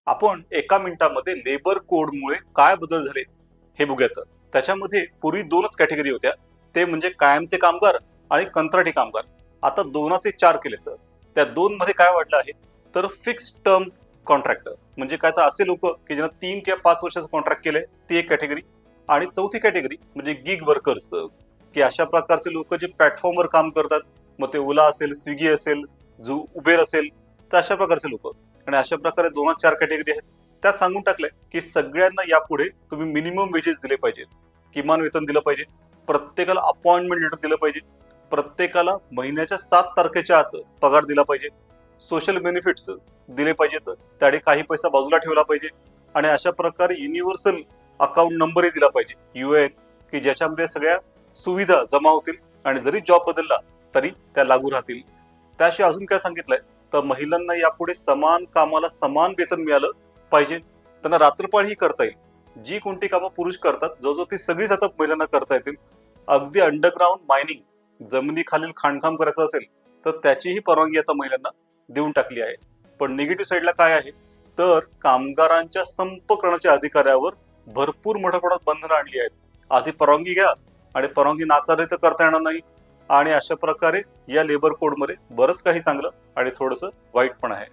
आपण एका मिनिटामध्ये लेबर कोडमुळे काय बदल झाले हे बघूयात. त्याच्यामध्ये पूर्वी दोनच कॅटेगरी होत्या, ते म्हणजे कायमचे कामगार आणि कंत्राटी कामगार. आता दोनाचे चार केलेत. त्या दोन मध्ये काय वाढलं आहे तर फिक्स टर्म कॉन्ट्रॅक्टर, म्हणजे काय तर असे लोक की ज्यांना 3 किंवा 5 वर्षाचं कॉन्ट्रॅक्ट केलंय, ती एक कॅटेगरी. आणि चौथी कॅटेगरी म्हणजे गिग वर्कर्स, की अशा प्रकारचे लोक जे प्लॅटफॉर्मवर काम करतात. मग ते ओला असेल, स्विगी असेल, जो उबेर असेल, तर अशा प्रकारचे लोक. आणि अशा प्रकारे 2-4 कॅटेगरी आहेत. त्यात सांगून टाकलंय की सगळ्यांना यापुढे तुम्ही मिनिमम वेजेस दिले पाहिजे, किमान वेतन दिलं पाहिजे, प्रत्येकाला अपॉइंटमेंट लेटर दिलं पाहिजे, प्रत्येकाला महिन्याच्या 7 तारखेच्या आत पगार दिला पाहिजे, सोशल बेनिफिट्स दिले पाहिजेत, त्याने काही पैसा बाजूला ठेवला पाहिजे, आणि अशा प्रकारे युनिव्हर्सल अकाउंट नंबरही दिला पाहिजे, यूएन, की ज्याच्यामध्ये सगळ्या सुविधा जमा होतील आणि जरी जॉब बदलला तरी त्या लागू राहतील. त्याशिवाय अजून काय सांगितलंय तर महिलांना यापुढे समान कामाला समान वेतन मिळालं पाहिजे. त्यांना रात्रपाळही करता येईल. जी कोणती कामं पुरुष करतात जवळजवळ ती सगळीच आता महिलांना करता येतील. अगदी अंडरग्राऊंड मायनिंग, जमिनीखालील खाणकाम करायचं असेल तर त्याचीही परवानगी आता महिलांना देऊन टाकली आहे. पण निगेटिव्ह साईडला काय आहे तर कामगारांच्या संप करण्याच्या अधिकारावर भरपूर मोठ्या प्रमाणात बंधनं आणली आहेत. आधी परवानगी घ्या आणि परवानगी नाकारली तर करता येणार नाही. आणि अशा प्रकारे या लेबर कोडमध्ये बरंच काही चांगलं आणि थोडंसं वाईट पण आहे.